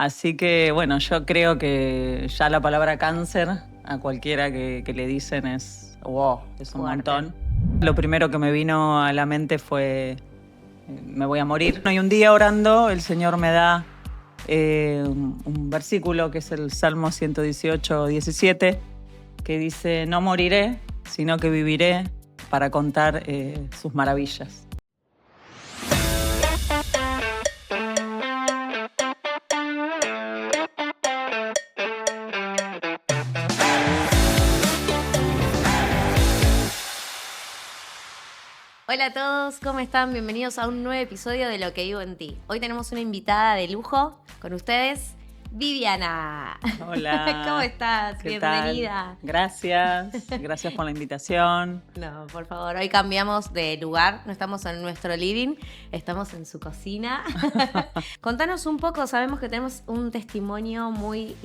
Así que bueno, yo creo que ya la palabra cáncer a cualquiera que le dicen es wow, es un Fuerte. montón. Lo primero que me vino a la mente fue me voy a morir. Y un día orando el Señor me da un versículo que es el Salmo 118, 17, que dice: no moriré, sino que viviré para contar sus maravillas. Hola a todos, ¿cómo están? Bienvenidos a un nuevo episodio de Lo que vivo en ti. Hoy tenemos una invitada de lujo con ustedes, Viviana. Hola. ¿Cómo estás? ¿Qué Bienvenida. tal? Gracias por la invitación. No, por favor, hoy cambiamos de lugar, no estamos en nuestro living, estamos en su cocina. Contanos un poco, sabemos que tenemos un testimonio muy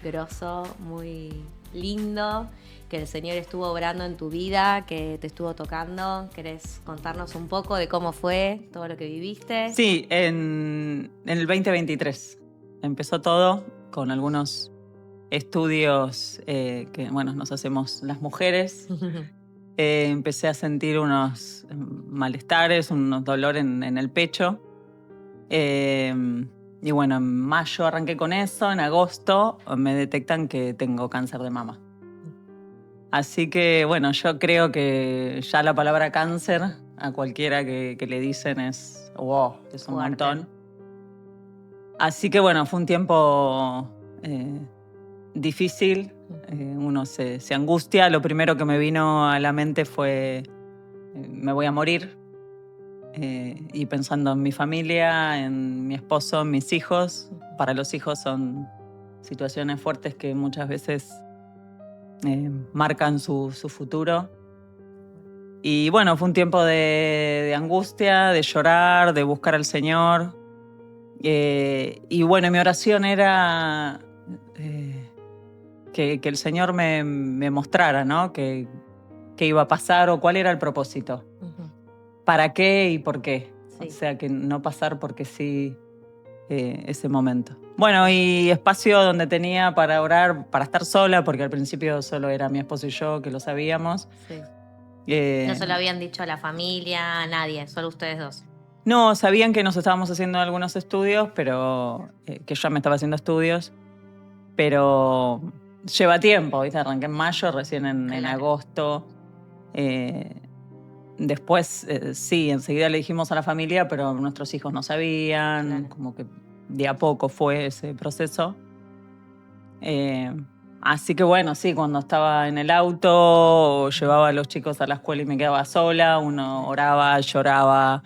grosso, muy lindo, que el Señor estuvo obrando en tu vida, que te estuvo tocando. ¿Querés contarnos un poco de cómo fue todo lo que viviste? Sí, en el 2023 empezó todo con algunos estudios que, bueno, nos hacemos las mujeres. Empecé a sentir unos malestares, unos dolores en el pecho. Y bueno, en mayo arranqué con eso, en agosto me detectan que tengo cáncer de mama. Así que bueno, yo creo que ya la palabra cáncer a cualquiera que le dicen es wow, es un Fuerte. montón. Así que bueno, fue un tiempo difícil, uno se angustia. Lo primero que me vino a la mente fue me voy a morir. Y pensando en mi familia, en mi esposo, en mis hijos. Para los hijos son situaciones fuertes que muchas veces marcan su futuro. Y bueno, fue un tiempo de angustia, de llorar, de buscar al Señor. Y bueno, mi oración era que el Señor me mostrara, ¿no? Qué iba a pasar o cuál era el propósito. ¿Para qué y por qué? Sí. O sea, que no pasar porque sí ese momento. Bueno, y espacio donde tenía para orar, para estar sola, porque al principio solo era mi esposo y yo, que lo sabíamos. Sí. Eh, No se lo habían dicho a la familia, a nadie, solo ustedes dos. No, sabían que nos estábamos haciendo algunos estudios, pero que yo me estaba haciendo estudios, pero lleva tiempo, ¿viste? Arranqué en mayo, recién en Claro. agosto. Después, sí, enseguida le dijimos a la familia, pero nuestros hijos no sabían, Claro. como que de a poco fue ese proceso. Así que bueno, sí, cuando estaba en el auto, llevaba a los chicos a la escuela y me quedaba sola, uno oraba, lloraba,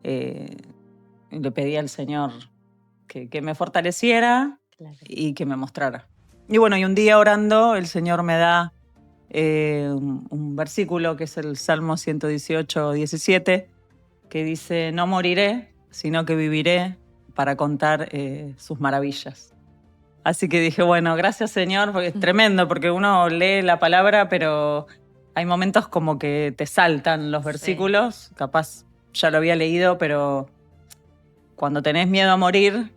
y le pedía al Señor que me fortaleciera Claro. y que me mostrara. Y bueno, y un día orando, el Señor me da un versículo que es el Salmo 118, 17, que dice: no moriré, sino que viviré para contar sus maravillas. Así que dije, bueno, gracias Señor, porque es tremendo, porque uno lee la palabra, pero hay momentos como que te saltan los versículos. Capaz ya lo había leído, pero cuando tenés miedo a morir,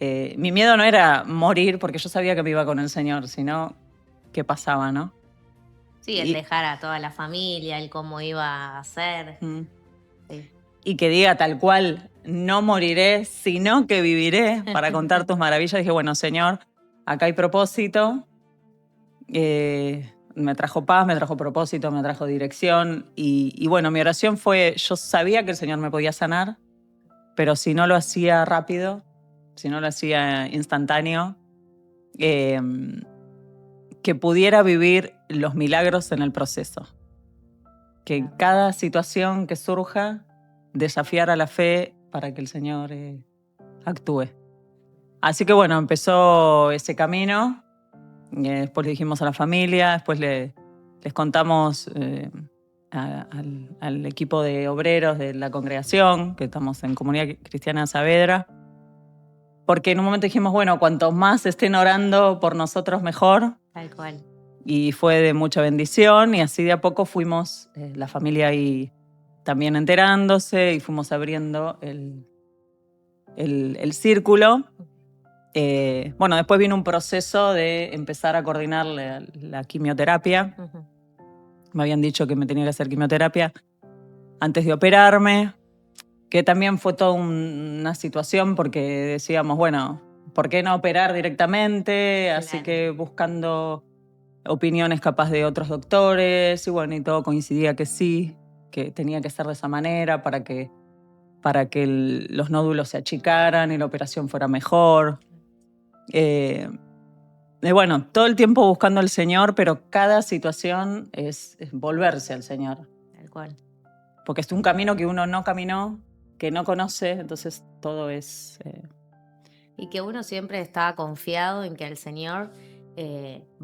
mi miedo no era morir porque yo sabía que me iba con el Señor, sino qué pasaba, ¿no? Sí, el dejar a toda la familia, el cómo iba a ser. Sí. Y que diga tal cual: no moriré, sino que viviré para contar tus maravillas. Dije, bueno, Señor, acá hay propósito. Me trajo paz, me trajo propósito, me trajo dirección. Y bueno, mi oración fue, yo sabía que el Señor me podía sanar, pero si no lo hacía rápido, si no lo hacía instantáneo, que pudiera vivir los milagros en el proceso. Que en cada situación que surja, desafiar a la fe para que el Señor actúe. Así que bueno, empezó ese camino. Después le dijimos a la familia, después les contamos al equipo de obreros de la congregación, que estamos en Comunidad Cristiana Saavedra, porque en un momento dijimos, bueno, cuanto más estén orando por nosotros, mejor. Tal cual. Y fue de mucha bendición, y así de a poco fuimos, la familia ahí también enterándose, y fuimos abriendo el círculo. Bueno, después vino un proceso de empezar a coordinar la quimioterapia. Ujú. Me habían dicho que me tenía que hacer quimioterapia antes de operarme, que también fue toda una situación porque decíamos, bueno, ¿por qué no operar directamente? Así Claro. que buscando opiniones capaz de otros doctores y bueno, y todo coincidía que sí, que tenía que ser de esa manera para que los nódulos se achicaran y la operación fuera mejor. Y bueno, todo el tiempo buscando al Señor, pero cada situación es volverse al Señor. Tal cual. Porque es un camino que uno no caminó, que no conoce, entonces todo es... Y que uno siempre está confiado en que el Señor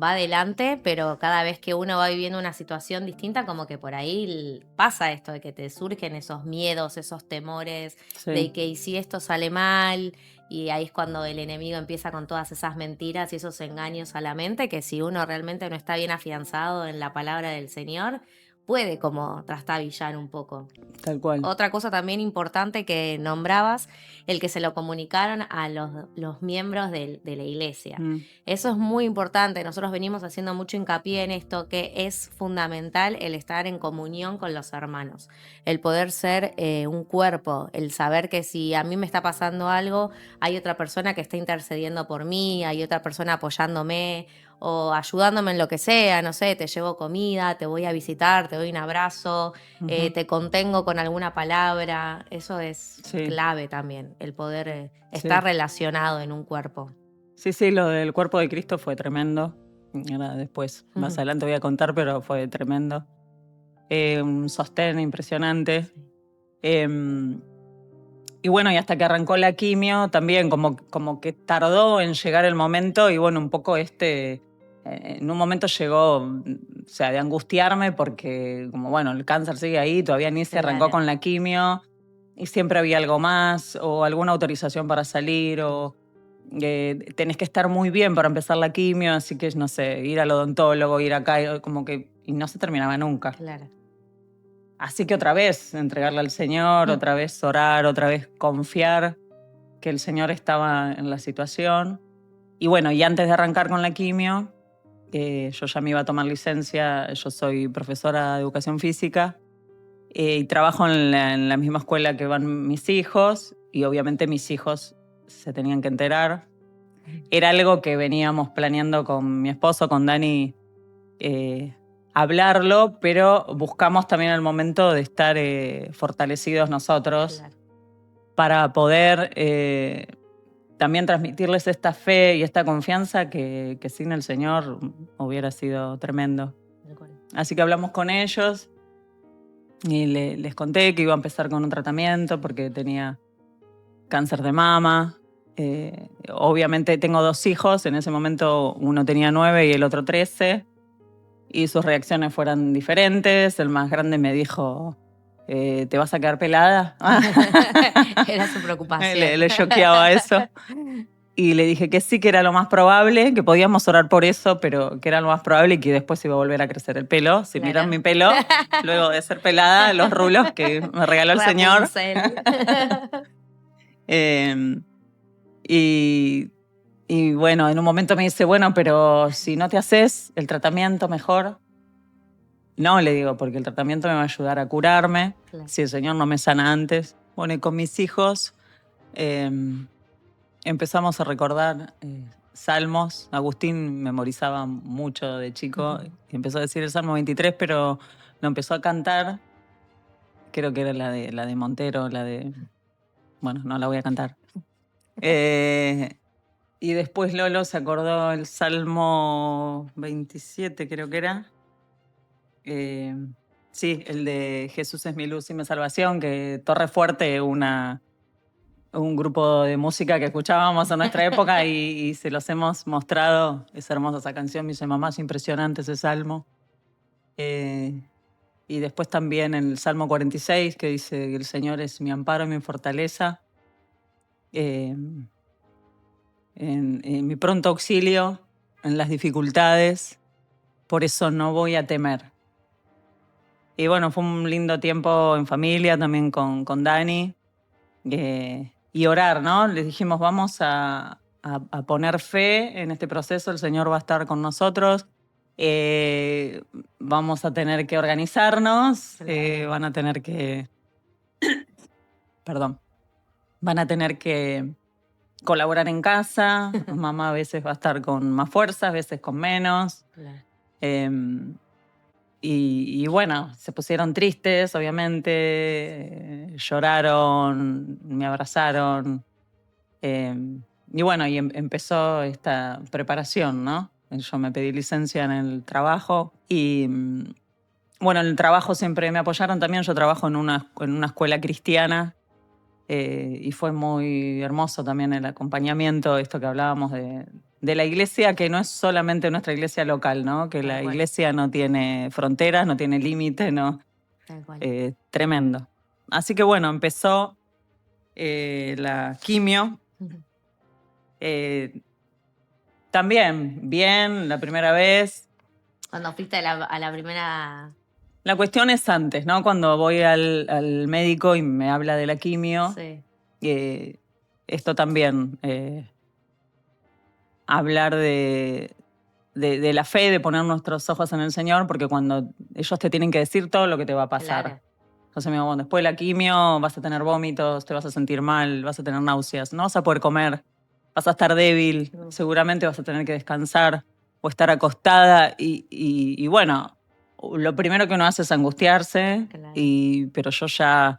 va adelante, pero cada vez que uno va viviendo una situación distinta, como que por ahí pasa esto de que te surgen esos miedos, esos temores, sí, de que ¿y si esto sale mal? Y ahí es cuando el enemigo empieza con todas esas mentiras y esos engaños a la mente, que si uno realmente no está bien afianzado en la palabra del Señor, puede como trastabillar un poco. tal cual. Otra cosa también importante que nombrabas, el que se lo comunicaron a los miembros de la iglesia. Mm, Eso es muy importante. Nosotros venimos haciendo mucho hincapié en esto, que es fundamental el estar en comunión con los hermanos, el poder ser un cuerpo, el saber que si a mí me está pasando algo, hay otra persona que está intercediendo por mí, hay otra persona apoyándome o ayudándome en lo que sea, no sé, te llevo comida, te voy a visitar, te doy un abrazo, ujú, te contengo con alguna palabra. Eso es sí, clave también, el poder estar sí. relacionado en un cuerpo. Sí, sí, lo del cuerpo de Cristo fue tremendo. Ahora después, más Ujú. adelante voy a contar, pero fue tremendo. Un sostén impresionante. Sí. Em, y bueno, y hasta que arrancó la quimio, también como que tardó en llegar el momento y bueno, un poco en un momento llegó, o sea, de angustiarme porque como bueno, el cáncer sigue ahí, todavía ni se arrancó Claro. con la quimio y siempre había algo más o alguna autorización para salir o tenés que estar muy bien para empezar la quimio, así que no sé, ir al odontólogo, ir acá, como que, y no se terminaba nunca. Claro. Así que otra vez entregarle al Señor, Mm. otra vez orar, otra vez confiar que el Señor estaba en la situación. Y bueno, y antes de arrancar con la quimio, yo ya me iba a tomar licencia, yo soy profesora de educación física y trabajo en la misma escuela que van mis hijos y obviamente mis hijos se tenían que enterar. Era algo que veníamos planeando con mi esposo, con Dani, hablarlo, pero buscamos también el momento de estar fortalecidos nosotros Claro. para poder también transmitirles esta fe y esta confianza que sin el Señor hubiera sido tremendo. Tal cual. Así que hablamos con ellos y les conté que iba a empezar con un tratamiento porque tenía cáncer de mama. Obviamente tengo 2 hijos, en ese momento uno tenía 9 y el otro 13 y sus reacciones fueron diferentes. El más grande me dijo, ¿te vas a quedar pelada? Era su preocupación. Le choqueaba eso. Y le dije que sí, que era lo más probable, que podíamos orar por eso, pero que era lo más probable y que después iba a volver a crecer el pelo. Si miran Claro. mi pelo, luego de ser pelada, los rulos que me regaló el Señor. Rapunzel. Eh, y, y bueno, en un momento me dice, bueno, pero si no te haces el tratamiento mejor. No, le digo, porque el tratamiento me va a ayudar a curarme, Claro. si el Señor no me sana antes. Bueno, y con mis hijos eh, empezamos a recordar salmos. Agustín memorizaba mucho de chico y empezó a decir el Salmo 23, pero lo empezó a cantar. Creo que era la de Montero, la de... Bueno, no la voy a cantar. Y después Lolo se acordó el Salmo 27, creo que era. Sí, el de Jesús es mi luz y mi salvación, que Torre Fuerte, un grupo de música que escuchábamos en nuestra época y se los hemos mostrado. Es hermosa esa canción, me dice mamá, es impresionante ese salmo. Y después también el Salmo 46, que dice que el Señor es mi amparo y mi fortaleza. Eh, en mi pronto auxilio, en las dificultades, por eso no voy a temer. Y bueno, fue un lindo tiempo en familia, también con Dani. Y orar, ¿no? Les dijimos, vamos a a poner fe en este proceso. El Señor va a estar con nosotros. Vamos a tener que organizarnos. Van a tener que... Perdón. Van a tener que colaborar en casa. Mamá a veces va a estar con más fuerza, a veces con menos. Claro. Y bueno, se pusieron tristes, obviamente, lloraron, me abrazaron. Y bueno, empezó esta preparación, ¿no? Yo me pedí licencia en el trabajo y bueno, en el trabajo siempre me apoyaron también. Yo trabajo en una escuela cristiana y fue muy hermoso también el acompañamiento, esto que hablábamos de la iglesia, que no es solamente nuestra iglesia local, ¿no? Que la iglesia no tiene fronteras, no tiene límite, ¿no? Tal cual. Tremendo. Así que bueno, empezó la quimio. También, bien, la primera vez. Cuando fuiste a la primera... La cuestión es antes, ¿no? Cuando voy al médico y me habla de la quimio. Sí. Esto también, hablar de la fe, de poner nuestros ojos en el Señor, porque cuando ellos te tienen que decir todo lo que te va a pasar. Claro. Entonces me digo, bueno, después de la quimio vas a tener vómitos, te vas a sentir mal, vas a tener náuseas, no vas a poder comer, vas a estar débil, seguramente vas a tener que descansar o estar acostada y bueno, lo primero que uno hace es angustiarse, Claro. pero yo ya...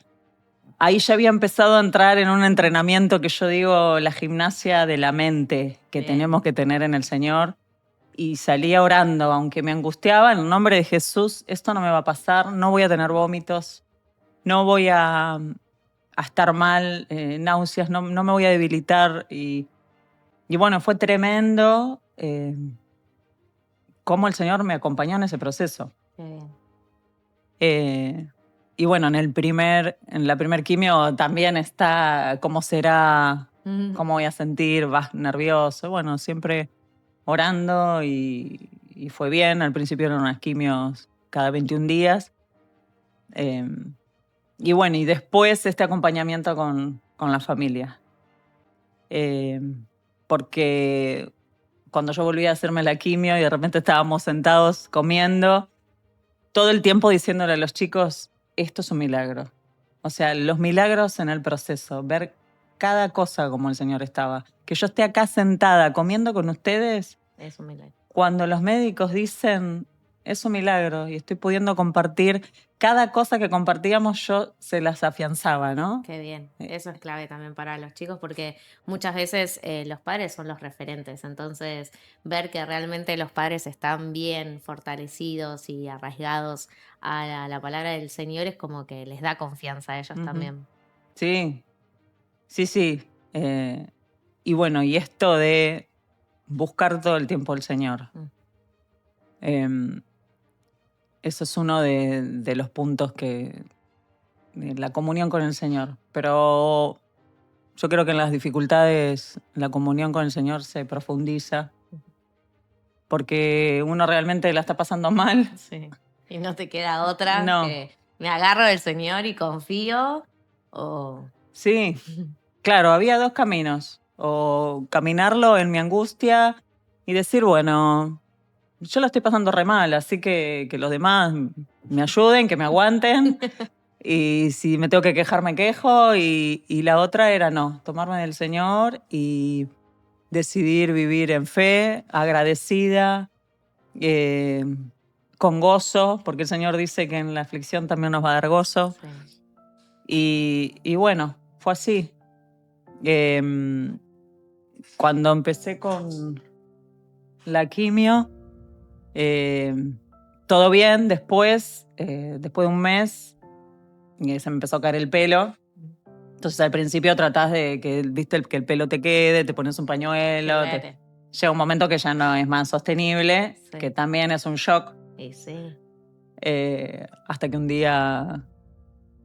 Ahí ya había empezado a entrar en un entrenamiento que yo digo la gimnasia de la mente que Bien. tenemos que tener en el Señor. Y salía orando, aunque me angustiaba, en el nombre de Jesús, esto no me va a pasar, no voy a tener vómitos, no voy a estar mal, náuseas, no me voy a debilitar. Y bueno, fue tremendo cómo el Señor me acompañó en ese proceso. Qué bien. Y bueno, en la primer quimio también está cómo será, cómo voy a sentir, vas nervioso. Bueno, siempre orando y fue bien. Al principio eran unas quimios cada 21 días. Y bueno, y después este acompañamiento con la familia. Porque cuando yo volví a hacerme la quimio y de repente estábamos sentados comiendo, todo el tiempo diciéndole a los chicos, esto es un milagro. O sea, los milagros en el proceso, ver cada cosa como el Señor estaba. Que yo esté acá sentada comiendo con ustedes, es un milagro. Cuando los médicos dicen, es un milagro y estoy pudiendo compartir, cada cosa que compartíamos yo se las afianzaba, ¿no? Qué bien. Eso es clave también para los chicos porque muchas veces los padres son los referentes. Entonces, ver que realmente los padres están bien fortalecidos y arraigados a la palabra del Señor es como que les da confianza a ellos también. Sí. Y bueno, y esto de buscar todo el tiempo al Señor. Eso es uno de los puntos la comunión con el Señor. Pero yo creo que en las dificultades la comunión con el Señor se profundiza porque uno realmente la está pasando mal. Sí. Y no te queda otra No. que me agarro del Señor y confío o... Sí, claro, había dos caminos. O caminarlo en mi angustia y decir, bueno, yo la estoy pasando re mal, así que los demás me ayuden, que me aguanten. Y si me tengo que quejar, me quejo. Y la otra era no, tomarme del Señor y decidir vivir en fe, agradecida, con gozo, porque el Señor dice que en la aflicción también nos va a dar gozo. Sí. Y bueno, fue así. Cuando empecé con la quimio, todo bien. Después de un mes, se me empezó a caer el pelo. Entonces al principio tratás de que, viste, que el pelo te quede, te pones un pañuelo. Claro. Llega un momento que ya no es más sostenible, Sí. que también es un shock. Y sí. Hasta que un día,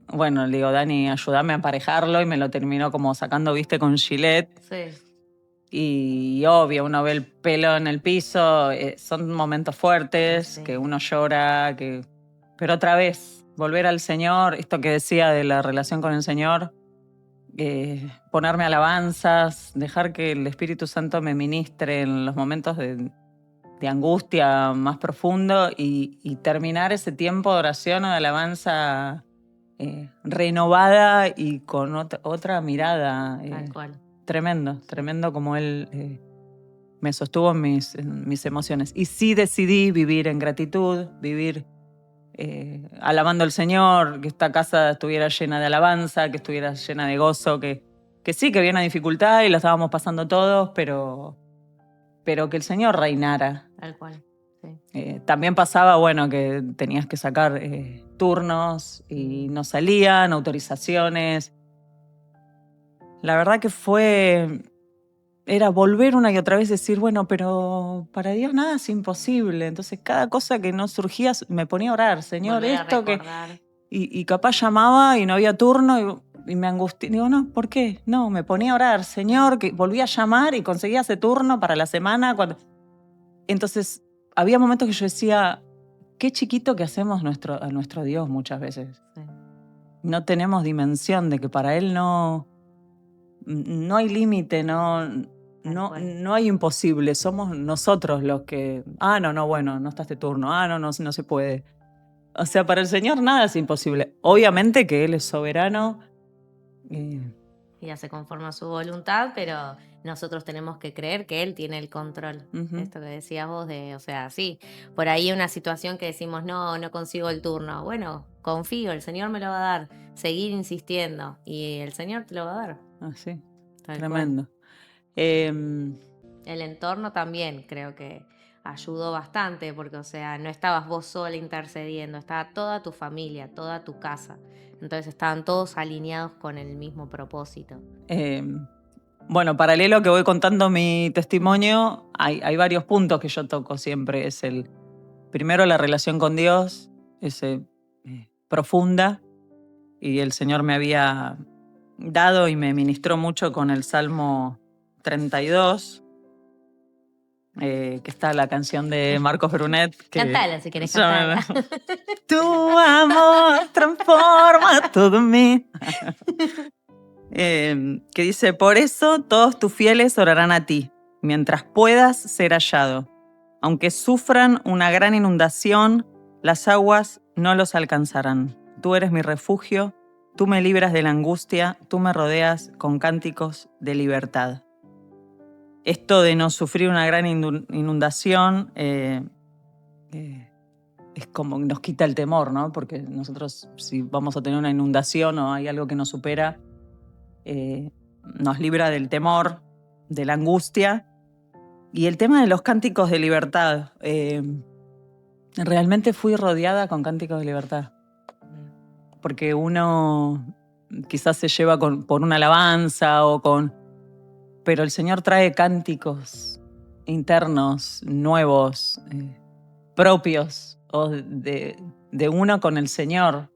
bueno, le digo, Dani, ayúdame a emparejarlo, y me lo terminó como sacando, viste, con Gillette. Sí. Y obvio, uno ve el pelo en el piso, son momentos fuertes, Sí. que uno llora, pero otra vez, volver al Señor, esto que decía de la relación con el Señor, ponerme alabanzas, dejar que el Espíritu Santo me ministre en los momentos de angustia más profundo y terminar ese tiempo de oración o de alabanza renovada y con otra mirada. Tal cual. Tremendo como él me sostuvo en mis emociones. Y sí decidí vivir en gratitud, vivir alabando al Señor, que esta casa estuviera llena de alabanza, que estuviera llena de gozo, que sí, que había una dificultad y la estábamos pasando todos, pero que el Señor reinara. Tal cual, sí. También pasaba, bueno, que tenías que sacar turnos y no salían, autorizaciones. La verdad que era volver una y otra vez decir, bueno, pero para Dios nada es imposible. Entonces cada cosa que no surgía me ponía a orar, Señor, Volver a esto que... recordar. Y capaz llamaba y no había turno y me angustié. Digo, no, ¿por qué? No, me ponía a orar, Señor, que volví a llamar y conseguía ese turno para la semana. Entonces había momentos que yo decía, qué chiquito que hacemos a nuestro Dios muchas veces. Sí. No tenemos dimensión de que para Él no hay límite, no hay imposible. Somos nosotros los que, bueno, no está este turno, no se puede. O sea, para el Señor nada es imposible. Obviamente que Él es soberano. Y hace conforme a su voluntad, pero nosotros tenemos que creer que Él tiene el control. Uh-huh. Esto que decías vos o sea, sí, por ahí una situación que decimos, no consigo el turno. Bueno, confío, el Señor me lo va a dar. Seguir insistiendo y el Señor te lo va a dar. Sí, Tal tremendo. El entorno también creo que ayudó bastante, porque, o sea, no estabas vos sola intercediendo, estaba toda tu familia, toda tu casa. Entonces estaban todos alineados con el mismo propósito. Bueno, paralelo a que voy contando mi testimonio, hay varios puntos que yo toco siempre. Es primero la relación con Dios, profunda, y el Señor me había dado y me ministró mucho con el Salmo 32, que está la canción de Marcos Brunet. Cantala si querés cantarla. Tu amor transforma todo en mí. Que dice, por eso todos tus fieles orarán a ti, mientras puedas ser hallado. Aunque sufran una gran inundación, las aguas no los alcanzarán. Tú eres mi refugio, tú me libras de la angustia, tú me rodeas con cánticos de libertad. Esto de no sufrir una gran inundación es como nos quita el temor, ¿no? Porque nosotros, si vamos a tener una inundación o hay algo que nos supera, nos libra del temor, de la angustia. Y el tema de los cánticos de libertad. Realmente fui rodeada con cánticos de libertad. Porque uno quizás se lleva por una alabanza pero el Señor trae cánticos internos, nuevos, propios, o de uno con el Señor.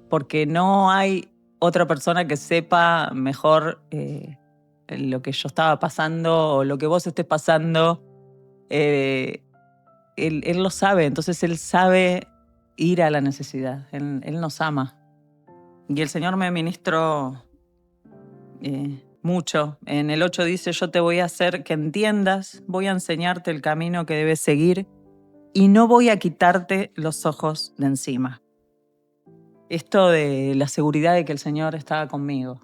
Porque no hay otra persona que sepa mejor lo que yo estaba pasando o lo que vos estés pasando. Él lo sabe, entonces Él sabe ir a la necesidad. Él nos ama. Y el Señor me ministró mucho. En el 8 dice, yo te voy a hacer que entiendas, voy a enseñarte el camino que debes seguir y no voy a quitarte los ojos de encima. Esto de la seguridad de que el Señor estaba conmigo.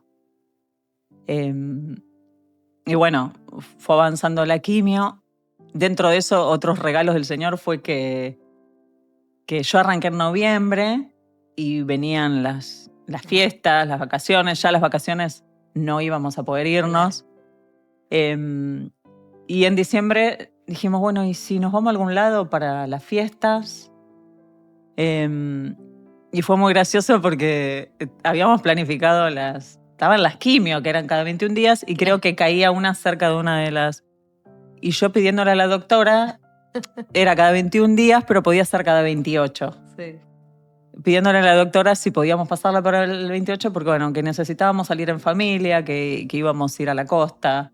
Y bueno, fue avanzando la quimio. Dentro de eso, otros regalos del Señor fue que yo arranqué en noviembre y venían las fiestas, las vacaciones. Ya las vacaciones no íbamos a poder irnos. Y en diciembre dijimos, bueno, ¿y si nos vamos a algún lado para las fiestas? Y fue muy gracioso porque habíamos planificado estaban las quimio, que eran cada 21 días, y creo que caía una cerca de una de las... Y yo pidiéndole a la doctora, era cada 21 días, pero podía ser cada 28. Sí. Pidiéndole a la doctora si podíamos pasarla para el 28, porque bueno, que necesitábamos salir en familia, que íbamos a ir a la costa,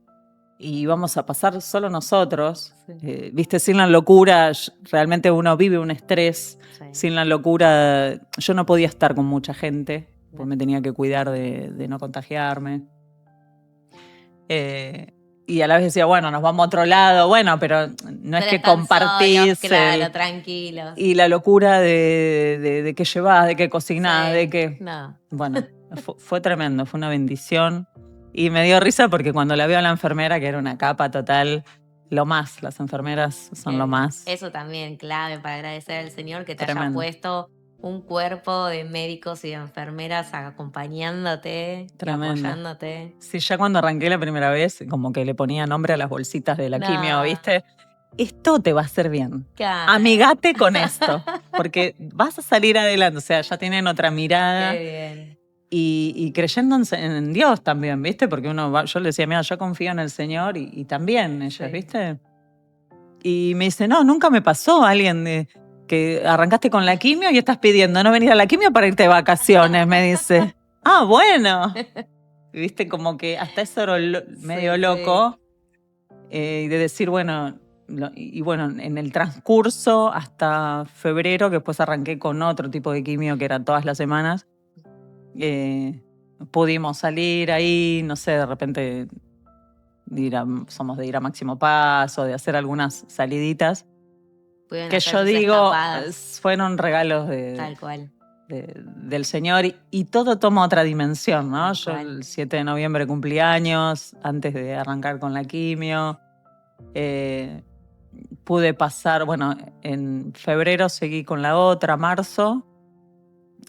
y íbamos a pasar solo nosotros. Sí. Viste, sin la locura, realmente uno vive un estrés. Sí. Sin la locura, yo no podía estar con mucha gente. pues me tenía que cuidar de no contagiarme. Y a la vez decía, bueno, nos vamos a otro lado, bueno, pero no es que compartís claro, tranquilos. Y la locura de qué llevás, de qué cocinás, de qué... No. Bueno, fue tremendo, fue una bendición. Y me dio risa porque cuando la veo a la enfermera, que era una capa total, lo más, las enfermeras son lo más. Eso también, clave para agradecer al Señor que te haya Tremendo. puesto un cuerpo de médicos y de enfermeras acompañándote, Tremendo. y apoyándote. Sí, ya cuando arranqué la primera vez, como que le ponía nombre a las bolsitas de la quimio, ¿viste? Esto te va a hacer bien. Claro. Amigate con esto, porque vas a salir adelante. O sea, ya tienen otra mirada. Qué bien. Y creyendo en Dios también, ¿viste? Porque yo le decía, mira, yo confío en el Señor y también ellas, ¿viste? Y me dice, no, nunca me pasó alguien que arrancaste con la quimio y estás pidiendo no venir a la quimio para irte de vacaciones, me dice. Ah, bueno. ¿Viste? Como que hasta eso era medio loco. Y de decir, bueno, y bueno, en el transcurso hasta febrero, que después arranqué con otro tipo de quimio que era todas las semanas, pudimos salir ahí, no sé, de repente somos de ir a Máximo Paso, de hacer algunas saliditas. Pudieron que yo digo, fueron regalos tal cual. Del Señor y todo toma otra dimensión, ¿no? Yo el 7 de noviembre cumplí años, antes de arrancar con la quimio. Pude pasar, bueno, en febrero seguí con la otra, marzo.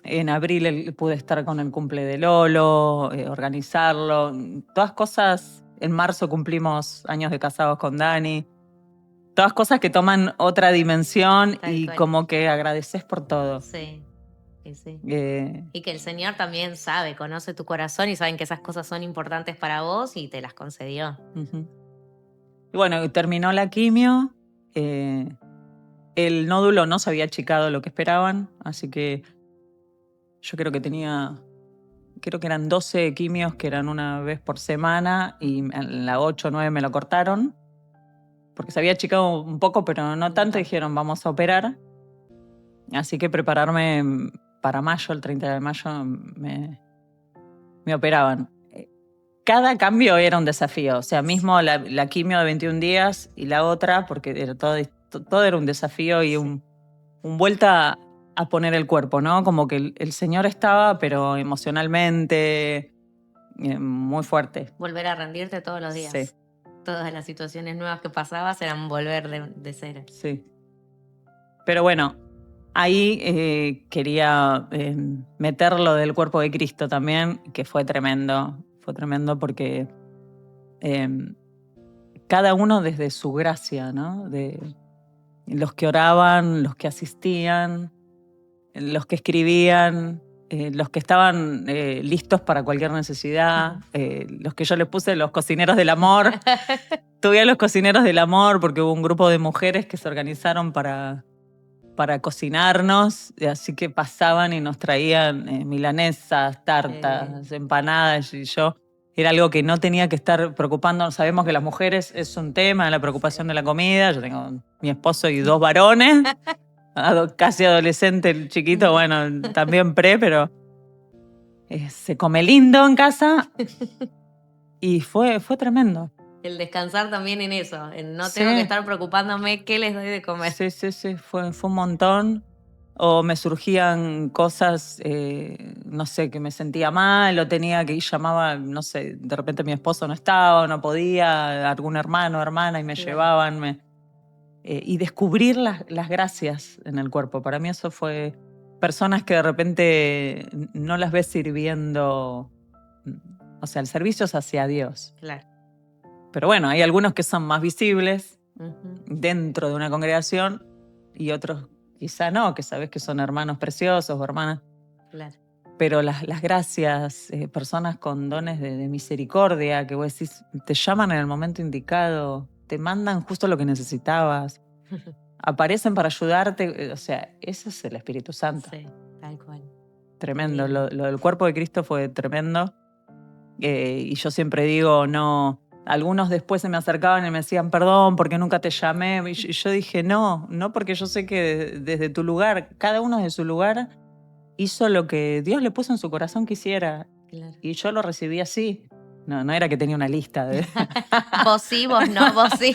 En abril pude estar con el cumple de Lolo, organizarlo. Todas cosas, en marzo cumplimos años de casados con Dani. Todas cosas que toman otra dimensión y como que agradeces por todo. Sí. Sí. Y que el Señor también sabe, conoce tu corazón y saben que esas cosas son importantes para vos y te las concedió. Uh-huh. Y bueno, terminó la quimio. El nódulo no se había achicado lo que esperaban, así que yo creo que eran 12 quimios que eran una vez por semana y en la 8 o 9 me lo cortaron porque se había achicado un poco, pero no tanto. Dijeron, vamos a operar. Así que prepararme para mayo, el 30 de mayo, me operaban. Cada cambio era un desafío. O sea, mismo la quimio de 21 días y la otra, porque era todo era un desafío y un vuelta a poner el cuerpo, ¿no? Como que el Señor estaba, pero emocionalmente muy fuerte. Volver a rendirte todos los días. Sí. Todas las situaciones nuevas que pasabas eran volver de cero. Sí. Pero bueno, ahí quería meter lo del cuerpo de Cristo también, que fue tremendo. Fue tremendo porque cada uno desde su gracia, ¿no? De los que oraban, los que asistían, los que escribían, los que estaban listos para cualquier necesidad, los que yo les puse los cocineros del amor. Tuve a los cocineros del amor porque hubo un grupo de mujeres que se organizaron para cocinarnos, así que pasaban y nos traían milanesas, tartas, empanadas, y yo era algo que no tenía que estar preocupando. Sabemos que las mujeres es un tema, la preocupación de la comida. Yo tengo mi esposo y 2 varones, casi adolescente, el chiquito, bueno, también pero se come lindo en casa y fue tremendo. El descansar también en eso, en no tengo que estar preocupándome qué les doy de comer. Sí, fue un montón. O me surgían cosas, no sé, que me sentía mal, o tenía que ir, llamaba, no sé, de repente mi esposo no estaba, o no podía, algún hermano o hermana, y me llevaban. Y descubrir las gracias en el cuerpo. Para mí eso fue personas que de repente no las ves sirviendo, o sea, el servicio es hacia Dios. Claro. Pero bueno, hay algunos que son más visibles dentro de una congregación y otros quizá no, que sabes que son hermanos preciosos o hermanas. Claro. Pero las gracias, personas con dones de misericordia, que vos decís, te llaman en el momento indicado, te mandan justo lo que necesitabas, aparecen para ayudarte, o sea, eso es el Espíritu Santo. Sí, tal cual. Tremendo, lo del cuerpo de Cristo fue tremendo. Y yo siempre digo, no... Algunos después se me acercaban y me decían, perdón, porque nunca te llamé. Y yo dije, no, porque yo sé que desde tu lugar, cada uno desde su lugar, hizo lo que Dios le puso en su corazón que hiciera. Claro. Y yo lo recibí así. No era que tenía una lista Vos sí, vos no, vos sí.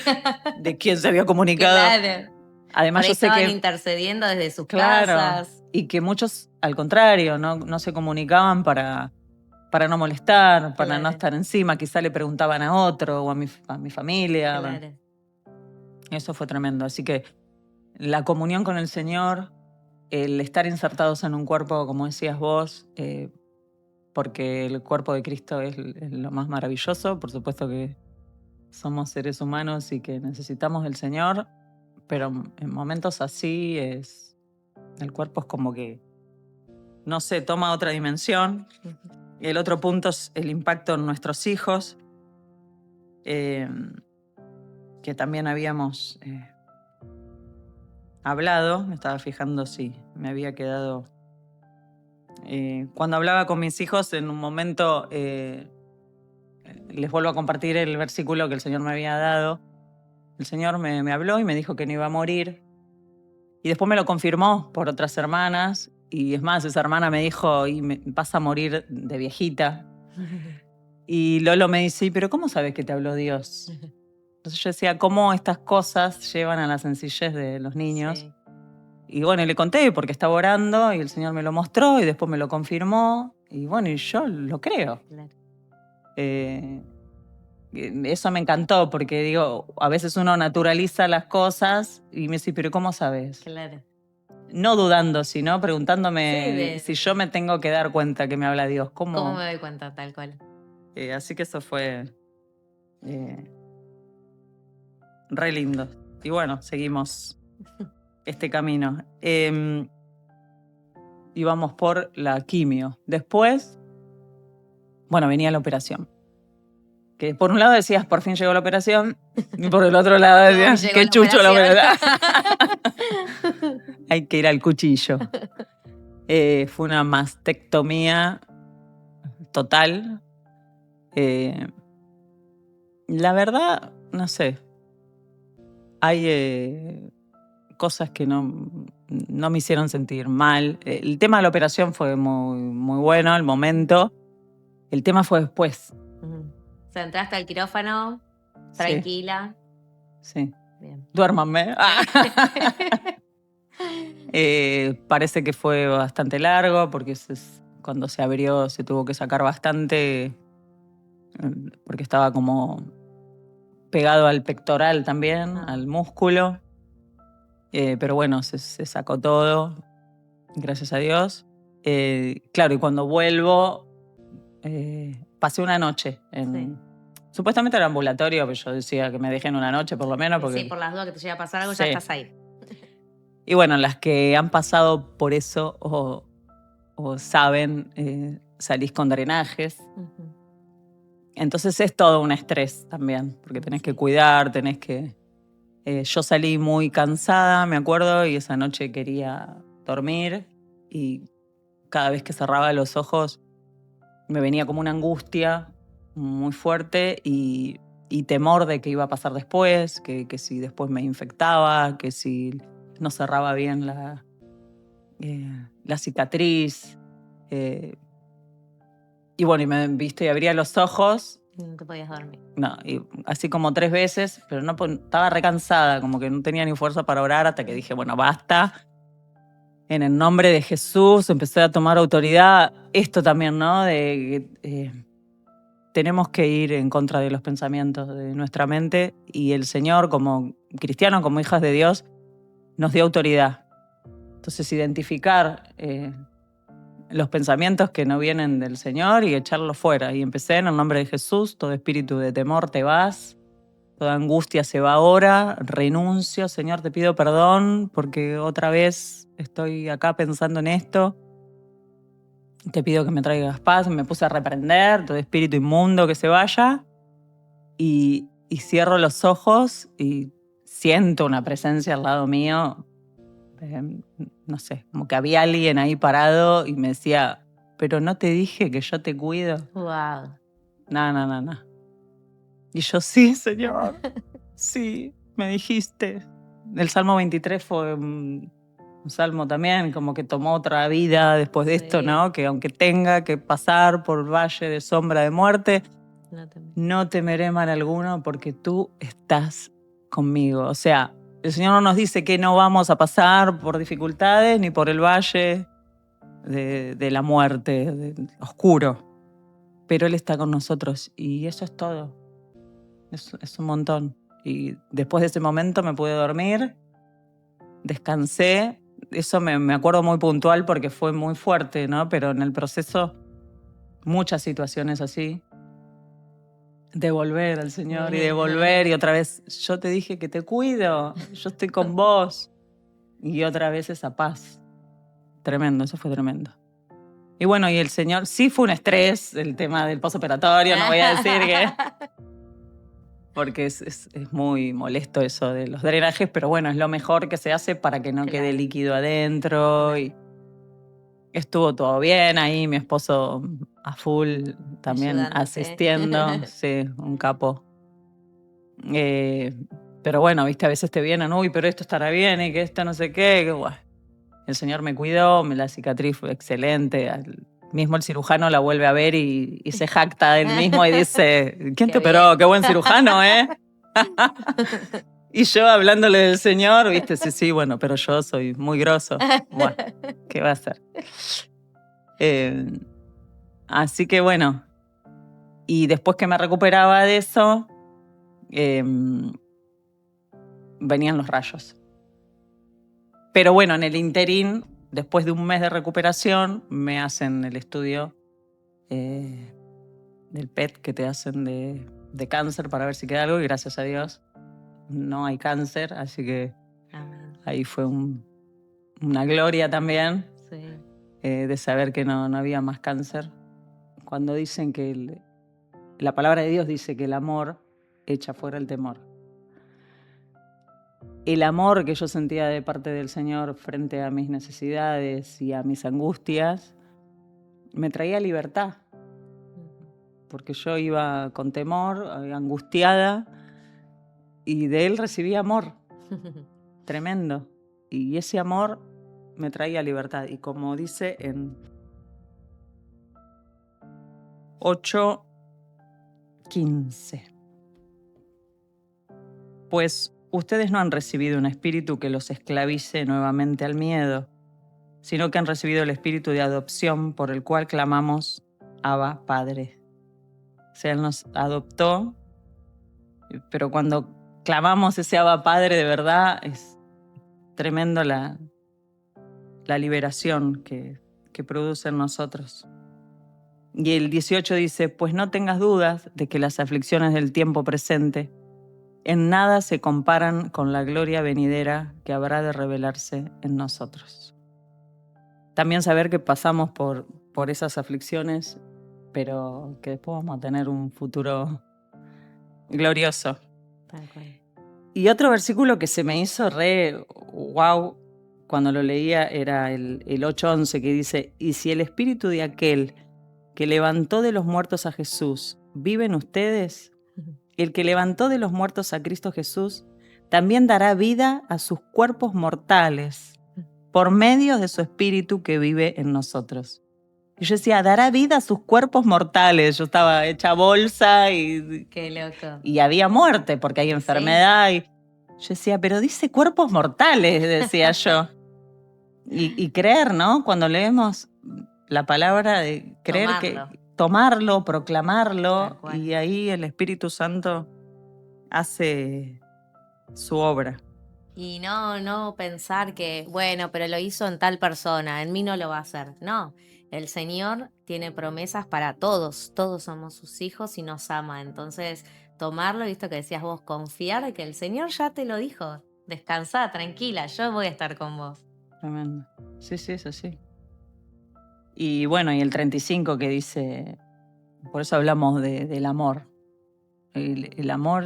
de quién se había comunicado. Claro. Además, Por ahí yo sé estaban que, intercediendo desde sus claro, casas. y que muchos, al contrario, no se comunicaban para no molestar, para no Claro. estar encima. Quizá le preguntaban a otro o a mi familia. Claro. Eso fue tremendo. Así que la comunión con el Señor, el estar insertados en un cuerpo, como decías vos, porque el cuerpo de Cristo es lo más maravilloso. Por supuesto que somos seres humanos y que necesitamos del Señor, pero en momentos así el cuerpo es como que, no sé, toma otra dimensión. El otro punto es el impacto en nuestros hijos, que también habíamos hablado. Me estaba fijando si me había quedado. Cuando hablaba con mis hijos, en un momento les vuelvo a compartir el versículo que el Señor me había dado. El Señor me habló y me dijo que no iba a morir. Y después me lo confirmó por otras hermanas. Y es más, esa hermana me dijo, vas a morir de viejita. Y Lolo me dice, ¿pero cómo sabes que te habló Dios? Entonces yo decía, ¿cómo estas cosas llevan a la sencillez de los niños? Sí. Y bueno, y le conté porque estaba orando y el Señor me lo mostró y después me lo confirmó. Y bueno, y yo lo creo. Claro. Eso me encantó porque digo, a veces uno naturaliza las cosas y me dice, ¿pero cómo sabes? Claro. No dudando, sino preguntándome Sí, si yo me tengo que dar cuenta que me habla Dios. ¿Cómo me doy cuenta? Tal cual. Así que eso fue re lindo. Y bueno, seguimos este camino. Íbamos por la quimio. Después, bueno, venía la operación. Que por un lado decías, por fin llegó la operación, y por el otro lado decías, Llegó qué la chucho la operación. operación. Hay que ir al cuchillo. Fue una mastectomía total. La verdad, no sé. Hay cosas que no me hicieron sentir mal. El tema de la operación fue muy, muy bueno, el momento. El tema fue después. O sea, entraste al quirófano, tranquila. Sí. Bien. Duérmanme. Parece que fue bastante largo porque cuando se abrió se tuvo que sacar bastante porque estaba como pegado al pectoral también, al músculo. Pero bueno, se sacó todo, gracias a Dios. Claro, y cuando vuelvo, pasé una noche en... Supuestamente era ambulatorio, pero yo decía que me dejen una noche por lo menos. Porque, sí, por las dudas que te llega a pasar algo, ya estás ahí. Y bueno, las que han pasado por eso o saben, salís con drenajes. Entonces es todo un estrés también, porque tenés que cuidar, tenés que... yo salí muy cansada, me acuerdo, y esa noche quería dormir y cada vez que cerraba los ojos me venía como una angustia muy fuerte y temor de qué iba a pasar después, que si después me infectaba, que si no cerraba bien la cicatriz. Y bueno, y abría los ojos. No te podías dormir. No, y así como 3 veces, pero no, estaba recansada, como que no tenía ni fuerza para orar hasta que dije, bueno, basta. En el nombre de Jesús empecé a tomar autoridad. Esto también, ¿no? Tenemos que ir en contra de los pensamientos de nuestra mente y el Señor, como cristianos, como hijas de Dios, nos dio autoridad. Entonces, identificar los pensamientos que no vienen del Señor y echarlos fuera. Y empecé en el nombre de Jesús, todo espíritu de temor te vas, toda angustia se va ahora, renuncio, Señor, te pido perdón porque otra vez estoy acá pensando en esto. Te pido que me traigas paz, me puse a reprender todo espíritu inmundo que se vaya y cierro los ojos y siento una presencia al lado mío. No sé, como que había alguien ahí parado y me decía, pero no te dije que yo te cuido. Wow. No. Y yo, sí, Señor, sí, me dijiste. El Salmo 23 fue Un salmo también, como que tomó otra vida después de esto, Sí. ¿no? Que aunque tenga que pasar por valle de sombra de muerte, No te- no temeré mal alguno porque tú estás conmigo. O sea, el Señor no nos dice que no vamos a pasar por dificultades ni por el valle de la muerte, oscuro. Pero Él está con nosotros y eso es todo. Es un montón. Y después de ese momento me pude dormir, descansé. Eso me acuerdo muy puntual porque fue muy fuerte, ¿no? Pero en el proceso, muchas situaciones así. De volver al Señor y de volver y otra vez, yo te dije que te cuido, yo estoy con vos. Y otra vez esa paz. Tremendo, eso fue tremendo. Y bueno, y el Señor, sí fue un estrés el tema del postoperatorio, no voy a decir que, porque es muy molesto eso de los drenajes, pero bueno, es lo mejor que se hace para que no quede Claro. líquido adentro. Y estuvo todo bien ahí, mi esposo a full también Ayudándote. asistiendo, sí, un capo. Pero bueno, viste, a veces te vienen, uy, pero esto estará bien y que esto no sé qué. Que, bueno, el Señor me cuidó, la cicatriz fue excelente. Mismo el cirujano la vuelve a ver y se jacta de él mismo y dice, ¿quién Qué te operó? bien. Qué buen cirujano, ¿eh? Y yo hablándole del Señor, viste, sí, bueno, pero yo soy muy grosso. Bueno, ¿qué va a hacer? Así que bueno, y después que me recuperaba de eso, venían los rayos. Pero bueno, en el interín, después de un mes de recuperación, me hacen el estudio del PET que te hacen de cáncer para ver si queda algo y gracias a Dios no hay cáncer, así que Amén. ahí fue una gloria también Sí. de saber que no había más cáncer. Cuando dicen que la palabra de Dios dice que el amor echa fuera el temor. El amor que yo sentía de parte del Señor frente a mis necesidades y a mis angustias me traía libertad, porque yo iba con temor, angustiada, y de Él recibía amor tremendo. Y ese amor me traía libertad. Y como dice en 8:15, pues ustedes no han recibido un espíritu que los esclavice nuevamente al miedo, sino que han recibido el espíritu de adopción por el cual clamamos, Abba, Padre. O sea, Él nos adoptó, pero cuando clamamos ese Abba, Padre, de verdad es tremendo la liberación que produce en nosotros. Y el 18 dice, pues no tengas dudas de que las aflicciones del tiempo presente en nada se comparan con la gloria venidera que habrá de revelarse en nosotros. También saber que pasamos por esas aflicciones, pero que después vamos a tener un futuro glorioso. Tal cual. Y otro versículo que se me hizo re wow cuando lo leía era el 8:11 que dice, y si el espíritu de aquel que levantó de los muertos a Jesús vive en ustedes, el que levantó de los muertos a Cristo Jesús también dará vida a sus cuerpos mortales por medio de su espíritu que vive en nosotros. Y yo decía, dará vida a sus cuerpos mortales. Yo estaba hecha bolsa Qué loco. y había muerte porque hay enfermedad. Y yo decía, pero dice cuerpos mortales, decía yo. Y creer, ¿no? Cuando leemos la palabra de creer tomarlo, proclamarlo, y ahí el Espíritu Santo hace su obra. Y no pensar que, bueno, pero lo hizo en tal persona, en mí no lo va a hacer. No, el Señor tiene promesas para todos somos sus hijos y nos ama. Entonces, tomarlo, visto que decías vos, confiar de que el Señor ya te lo dijo. Descansá, tranquila, yo voy a estar con vos. Tremendo. Sí, es así. Y bueno, y el 35 que dice, por eso hablamos del amor. El amor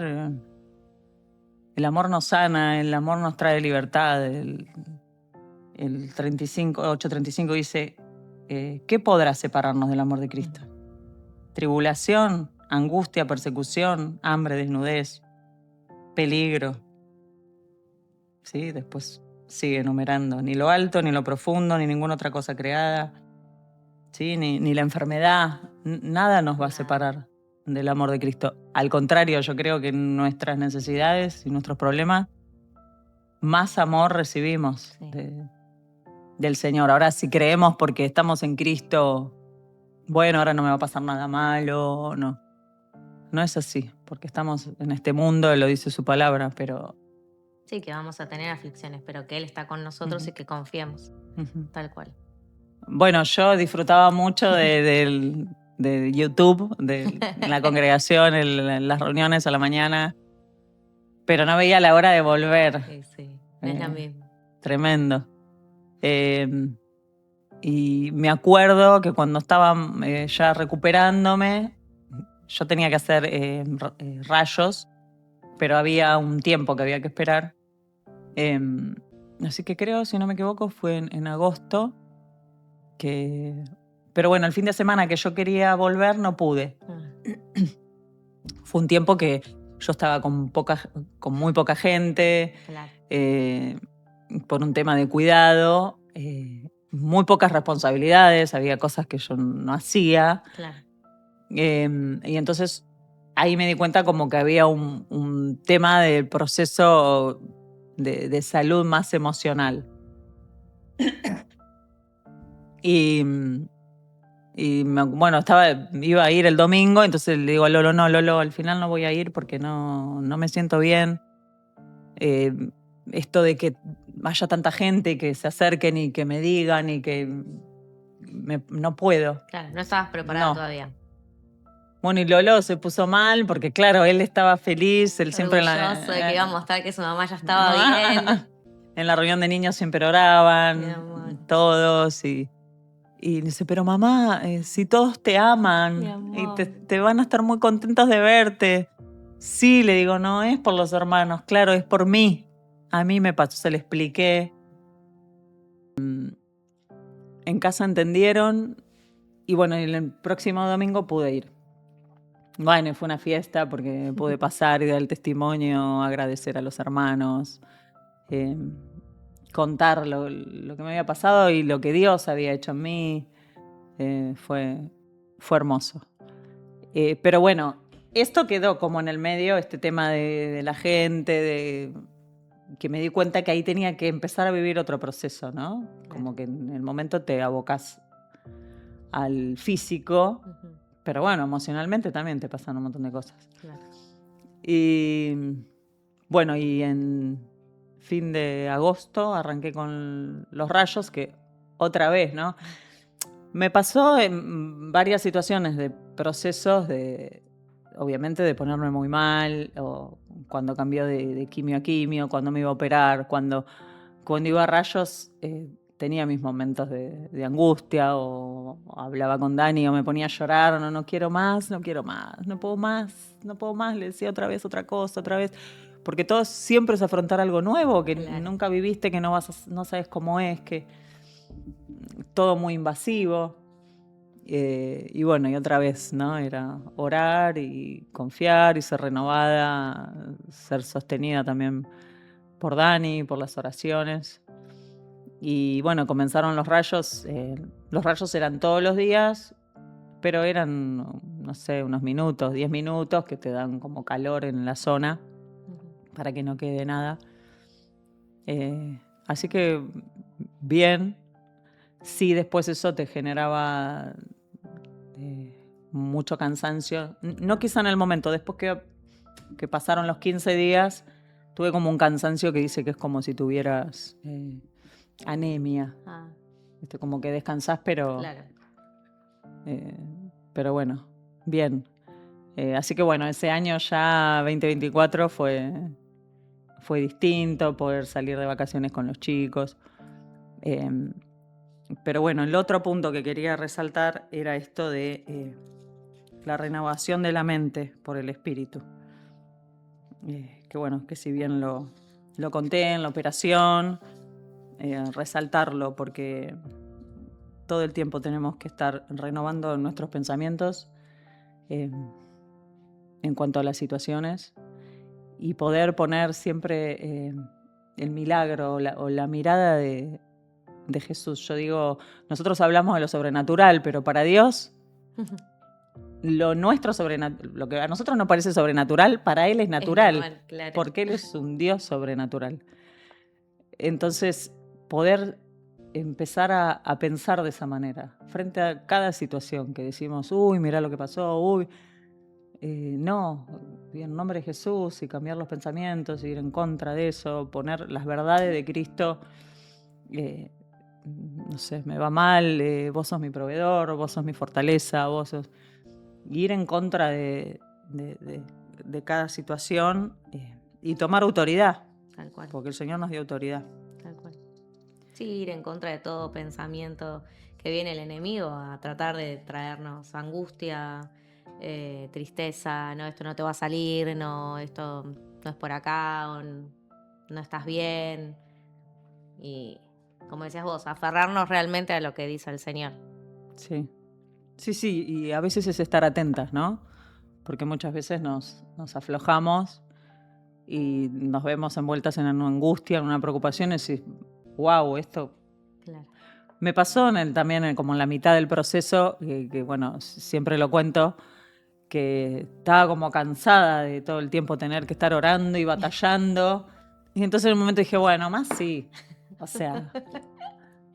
nos sana, el amor nos trae libertad. El 8:35 dice, ¿qué podrá separarnos del amor de Cristo? Tribulación, angustia, persecución, hambre, desnudez, peligro. Sí, después sigue enumerando. Ni lo alto, ni lo profundo, ni ninguna otra cosa creada. ¿Sí? Ni la enfermedad. Nada nos va a separar del amor de Cristo. Al contrario, yo creo que en nuestras necesidades y nuestros problemas, más amor recibimos del Señor. Ahora, si creemos porque estamos en Cristo, bueno, ahora no me va a pasar nada malo, no. No es así, porque estamos en este mundo, lo dice su palabra, pero... Sí, que vamos a tener aflicciones, pero que Él está con nosotros y que confiemos, tal cual. Bueno, yo disfrutaba mucho de YouTube, de la congregación, en las reuniones a la mañana, pero no veía la hora de volver. Sí, no es lo mismo. Tremendo. Y me acuerdo que cuando estaba ya recuperándome, yo tenía que hacer rayos, pero había un tiempo que había que esperar. Así que creo, si no me equivoco, fue en agosto. Pero bueno, el fin de semana que yo quería volver no pude. Fue un tiempo que yo estaba con muy poca gente, Claro. por un tema de cuidado, muy pocas responsabilidades, había cosas que yo no hacía. Claro. Y entonces ahí me di cuenta como que había un tema del proceso de salud más emocional. Bueno, iba a ir el domingo, entonces le digo a Lolo, no, Lolo, al final no voy a ir porque no me siento bien. Esto de que haya tanta gente, que se acerquen y que me digan y que no puedo. Claro, no estabas preparada todavía. Bueno, y Lolo se puso mal porque, claro, él estaba feliz, él siempre... Orgulloso de que iba a mostrar que su mamá ya estaba bien. En la reunión de niños siempre oraban, todos, y dice, pero mamá, si todos te aman y te van a estar muy contentos de verte. Sí, le digo, no es por los hermanos, claro, es por mí. A mí me pasó, se le expliqué. En casa entendieron y bueno, el próximo domingo pude ir. Bueno, fue una fiesta porque pude pasar y dar el testimonio, agradecer a los hermanos, contar lo que me había pasado y lo que Dios había hecho en mí. Fue hermoso. Pero bueno, esto quedó como en el medio, este tema de la gente, que me di cuenta que ahí tenía que empezar a vivir otro proceso, ¿no? Como que en el momento te abocas al físico, pero bueno, emocionalmente también te pasan un montón de cosas. Claro. Y bueno, y en fin de agosto arranqué con los rayos, que otra vez, ¿no? Me pasó en varias situaciones de procesos obviamente de ponerme muy mal, o cuando cambió de quimio a quimio, cuando me iba a operar, cuando iba a rayos tenía mis momentos de angustia, o hablaba con Dani o me ponía a llorar, no quiero más, no puedo más, le decía otra vez otra cosa, otra vez, porque todo siempre es afrontar algo nuevo, que nunca viviste, que no sabes cómo es, que todo muy invasivo. Y bueno, y otra vez, ¿no? Era orar y confiar y ser renovada, ser sostenida también por Dani, por las oraciones. Y bueno, comenzaron los rayos. Los rayos eran todos los días, pero eran, no sé, unos minutos, 10 minutos, que te dan como calor en la zona para que no quede nada. Así que bien. Sí, después eso te generaba mucho cansancio. No quizá en el momento, después que pasaron los 15 días, tuve como un cansancio que dice que es como si tuvieras anemia. Como que descansás, pero... Claro. Pero bueno, bien. Así que bueno, ese año ya 2024 fue distinto, poder salir de vacaciones con los chicos. Pero bueno, el otro punto que quería resaltar era esto de la renovación de la mente por el espíritu. Que bueno, que si bien lo conté en la operación, resaltarlo porque todo el tiempo tenemos que estar renovando nuestros pensamientos en cuanto a las situaciones y poder poner siempre el milagro o la mirada de Jesús. Yo digo, nosotros hablamos de lo sobrenatural, pero para Dios, lo que a nosotros nos parece sobrenatural, para Él es natural, normal, claro. porque Él es un Dios sobrenatural. Entonces, poder empezar a pensar de esa manera, frente a cada situación que decimos, uy, mirá lo que pasó, uy, no, en nombre de Jesús, y cambiar los pensamientos, ir en contra de eso, poner las verdades de Cristo. No sé, me va mal, vos sos mi proveedor, vos sos mi fortaleza, vos sos... Ir en contra de cada situación y tomar autoridad, Tal cual. porque el Señor nos dio autoridad. Tal cual. Sí, ir en contra de todo pensamiento que viene el enemigo a tratar de traernos angustia, tristeza, no, esto no te va a salir, no, esto no es por acá, o no estás bien. Y como decías vos, aferrarnos realmente a lo que dice el Señor. Sí. Sí, y a veces es estar atentas, ¿no? Porque muchas veces nos aflojamos y nos vemos envueltas en una angustia, en una preocupación y decís, wow, esto... Claro. Me pasó también como en la mitad del proceso, que bueno, siempre lo cuento, que estaba como cansada de todo el tiempo tener que estar orando y batallando. Y entonces en un momento dije, bueno, más sí. O sea,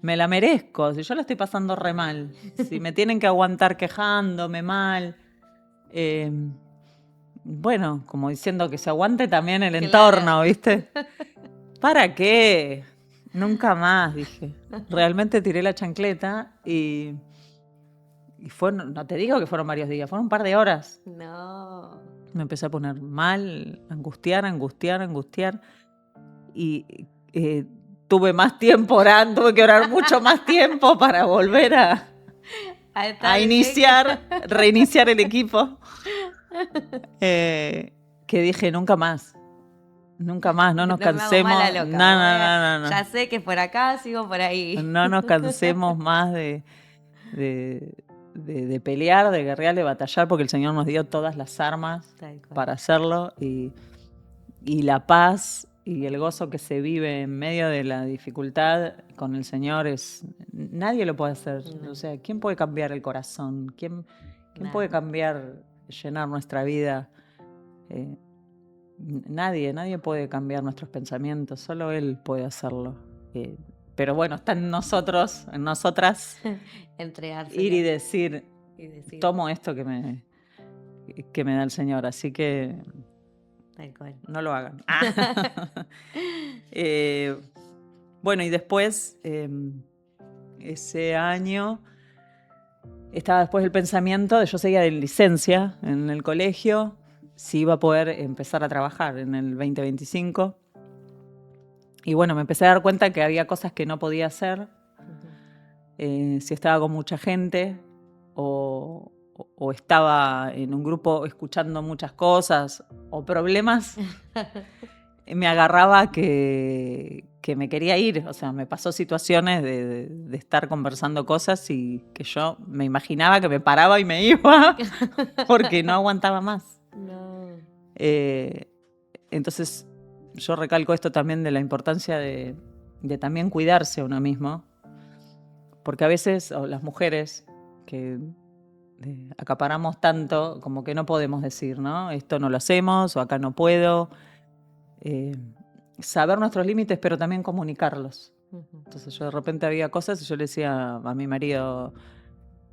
me la merezco. Si yo la estoy pasando re mal, si me tienen que aguantar quejándome mal, bueno, como diciendo que se aguante también el entorno, ¿viste? ¿Para qué? Nunca más, dije. Realmente tiré la chancleta y no te digo que fueron varios días, fueron un par de horas. No. Me empecé a poner mal, angustiar. Y tuve más tiempo orando, tuve que orar mucho más tiempo para volver a reiniciar el equipo. Que dije, nunca más, no nos cansemos. No. Ya sé que por acá sigo por ahí. No nos cansemos más de pelear, de guerrear, de batallar, porque el Señor nos dio todas las armas para hacerlo. Y la paz y el gozo que se vive en medio de la dificultad con el Señor nadie lo puede hacer. No. O sea, ¿quién puede cambiar el corazón? ¿Quién puede llenar nuestra vida? Nadie puede cambiar nuestros pensamientos, solo Él puede hacerlo. Pero bueno, está en nosotras, entregarse, ir y decir, tomo esto que me da el Señor, así que no lo hagan. Bueno, y después, ese año, estaba después el pensamiento de yo seguía de licencia en el colegio, si iba a poder empezar a trabajar en el 2025. Y bueno, me empecé a dar cuenta que había cosas que no podía hacer, si estaba con mucha gente o estaba en un grupo escuchando muchas cosas o problemas, me agarraba que me quería ir. O sea, me pasó situaciones de estar conversando cosas y que yo me imaginaba que me paraba y me iba porque no aguantaba más. No. Entonces, yo recalco esto también de la importancia de también cuidarse a uno mismo, porque a veces las mujeres que acaparamos tanto, como que no podemos decir, ¿no? Esto no lo hacemos o acá no puedo. Saber nuestros límites, pero también comunicarlos. Entonces yo de repente había cosas y yo le decía a mi marido,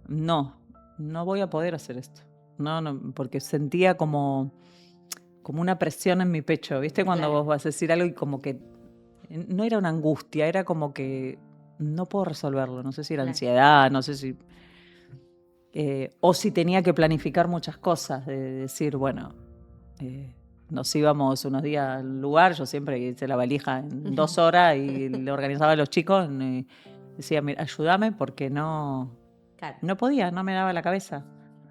no voy a poder hacer esto. No, porque sentía como una presión en mi pecho, ¿viste? Cuando vos vas a decir algo y como que no era una angustia, era como que no puedo resolverlo. No sé si era ansiedad, no sé si... o si tenía que planificar muchas cosas, de decir, bueno, nos íbamos unos días al lugar, yo siempre hice la valija en 2 horas y le organizaba a los chicos, y decía, mira, ayúdame porque no podía, no me daba la cabeza.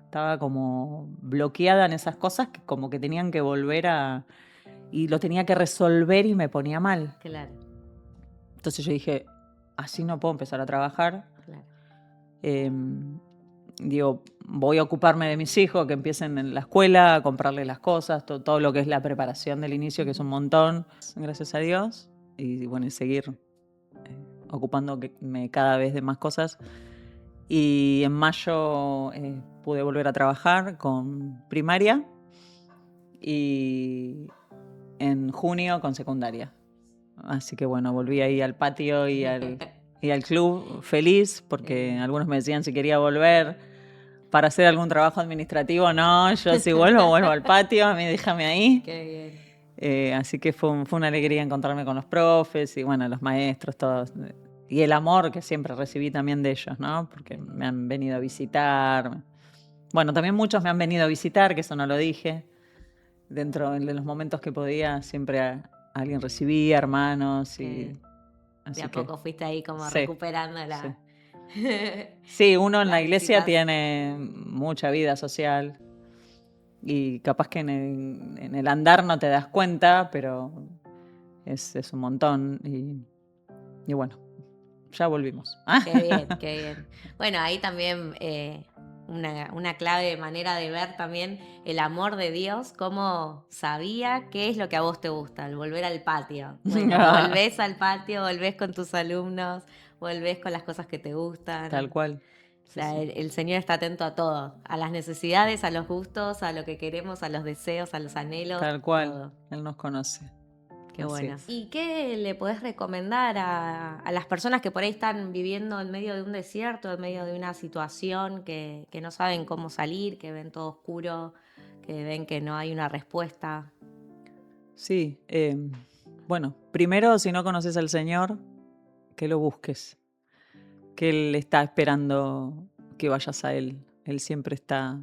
Estaba como bloqueada en esas cosas que como que tenían que volver y lo tenía que resolver y me ponía mal. Claro. Entonces yo dije, así no puedo empezar a trabajar. Claro. Digo, voy a ocuparme de mis hijos, que empiecen en la escuela, a comprarles las cosas, todo lo que es la preparación del inicio, que es un montón, gracias a Dios. y bueno, y seguir ocupándome cada vez de más cosas. Y en mayo pude volver a trabajar con primaria y en junio con secundaria. Así que bueno, volví ahí al patio y al club feliz porque algunos me decían si quería volver para hacer algún trabajo administrativo. No, yo si vuelvo al patio, a mí déjame ahí. Qué bien. Así que fue una alegría encontrarme con los profes y bueno, los maestros, todos. Y el amor que siempre recibí también de ellos, ¿no? Porque me han venido a visitar. Bueno, también muchos me han venido a visitar, que eso no lo dije. Dentro de los momentos que podía, siempre alguien recibía, hermanos. Y de a poco fuiste ahí como sí, recuperando la... Sí, uno en la iglesia visitas. tiene mucha vida social y capaz que en el andar no te das cuenta, pero es un montón y bueno, ya volvimos. Qué bien, qué bien. Bueno, ahí también una clave manera de ver también el amor de Dios, cómo sabía qué es lo que a vos te gusta, el volver al patio. Bueno, volvés al patio, volvés con tus alumnos, volvés con las cosas que te gustan. Tal cual. O sea, sí. El Señor está atento a todo, a las necesidades, a los gustos, a lo que queremos, a los deseos, a los anhelos. Tal cual, todo. Él nos conoce. Qué bueno. ¿Y qué le podés recomendar a las personas que por ahí están viviendo en medio de un desierto, en medio de una situación que no saben cómo salir, que ven todo oscuro, que ven que no hay una respuesta? Sí, bueno, primero si no conoces al Señor, que lo busques, que Él está esperando que vayas a Él. Él siempre está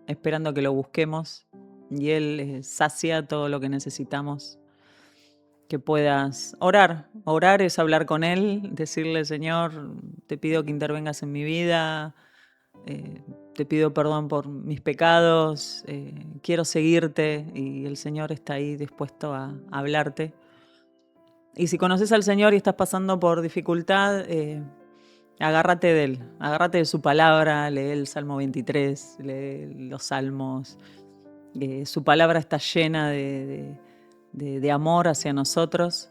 esperando que lo busquemos y Él sacia todo lo que necesitamos. Que puedas orar. Orar es hablar con Él, decirle, Señor, te pido que intervengas en mi vida, te pido perdón por mis pecados, quiero seguirte y el Señor está ahí dispuesto a hablarte. Y si conoces al Señor y estás pasando por dificultad, agárrate de Él, agárrate de su palabra, lee el Salmo 23, lee los Salmos. Su palabra está llena de amor hacia nosotros.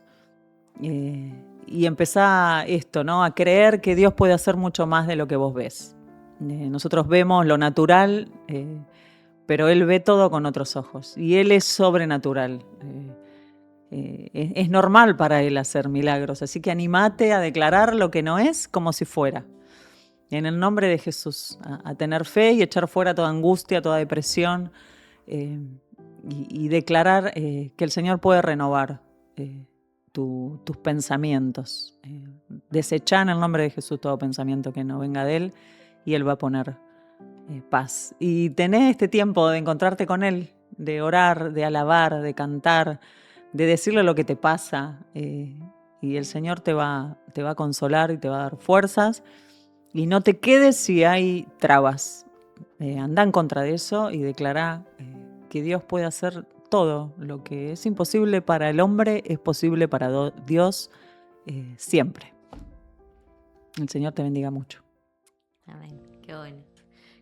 Y empezá esto, ¿no? A creer que Dios puede hacer mucho más de lo que vos ves. Nosotros vemos lo natural, pero Él ve todo con otros ojos. Y Él es sobrenatural. Es normal para Él hacer milagros. Así que animate a declarar lo que no es como si fuera. En el nombre de Jesús, a tener fe y echar fuera toda angustia, toda depresión. Y declarar que el Señor puede renovar tus pensamientos. Desechá en el nombre de Jesús todo pensamiento que no venga de Él y Él va a poner paz. Y tenés este tiempo de encontrarte con Él, de orar, de alabar, de cantar, de decirle lo que te pasa y el Señor te va a consolar y te va a dar fuerzas. Y no te quedes si hay trabas. Andá en contra de eso y declará que Dios puede hacer todo. Lo que es imposible para el hombre es posible para Dios siempre. El Señor te bendiga mucho. Amén. Qué bueno.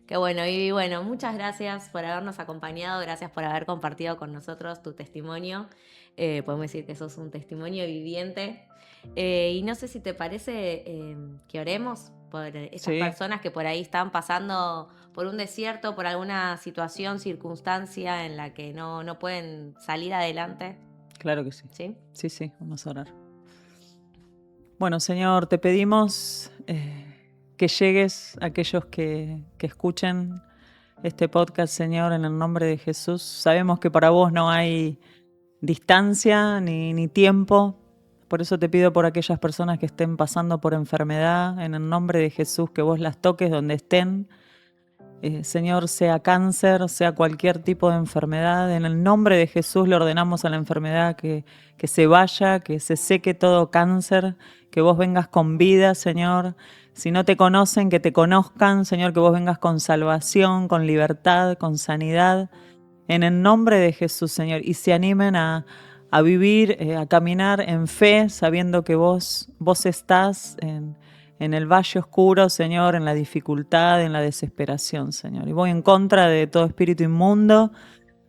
Qué bueno, Vivi. Bueno, muchas gracias por habernos acompañado, gracias por haber compartido con nosotros tu testimonio. Podemos decir que sos un testimonio viviente. Y no sé si te parece que oremos por esas personas que por ahí están pasando por un desierto, por alguna situación, circunstancia en la que no pueden salir adelante. Claro que sí. ¿Sí? Sí, vamos a orar. Bueno, Señor, te pedimos que llegues a aquellos que escuchen este podcast, Señor, en el nombre de Jesús. Sabemos que para vos no hay distancia ni tiempo. Por eso te pido por aquellas personas que estén pasando por enfermedad, en el nombre de Jesús, que vos las toques donde estén. Señor, sea cáncer, sea cualquier tipo de enfermedad, en el nombre de Jesús le ordenamos a la enfermedad que se vaya, que se seque todo cáncer, que vos vengas con vida, Señor. Si no te conocen, que te conozcan, Señor, que vos vengas con salvación, con libertad, con sanidad, en el nombre de Jesús, Señor. Y se animen a vivir, a caminar en fe, sabiendo que vos estás en el valle oscuro, Señor, en la dificultad, en la desesperación, Señor. Y voy en contra de todo espíritu inmundo,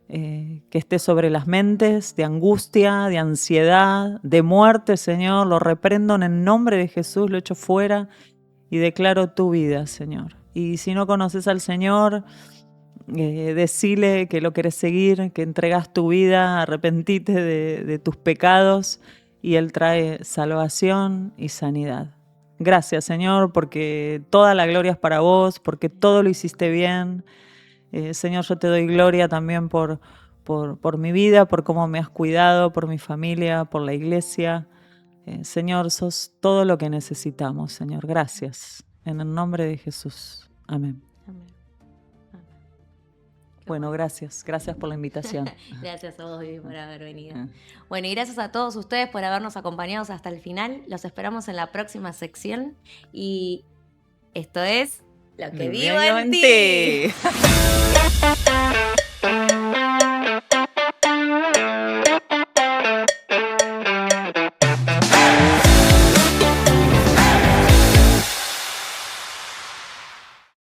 que esté sobre las mentes, de angustia, de ansiedad, de muerte, Señor. Lo reprendo en el nombre de Jesús, lo echo fuera y declaro tu vida, Señor. Y si no conoces al Señor, decile que lo querés seguir, que entregas tu vida, arrepentite de tus pecados y Él trae salvación y sanidad. Gracias, Señor, porque toda la gloria es para vos, porque todo lo hiciste bien. Señor, yo te doy gloria también por mi vida, por cómo me has cuidado, por mi familia, por la iglesia. Señor, sos todo lo que necesitamos, Señor. Gracias. En el nombre de Jesús. Amén. Amén. Amén. Bueno, gracias. Gracias por la invitación. Gracias a vos, Vivi, por haber venido. Bueno, y gracias a todos ustedes por habernos acompañado hasta el final. Los esperamos en la próxima sección. Y esto es Lo que vivo en ti.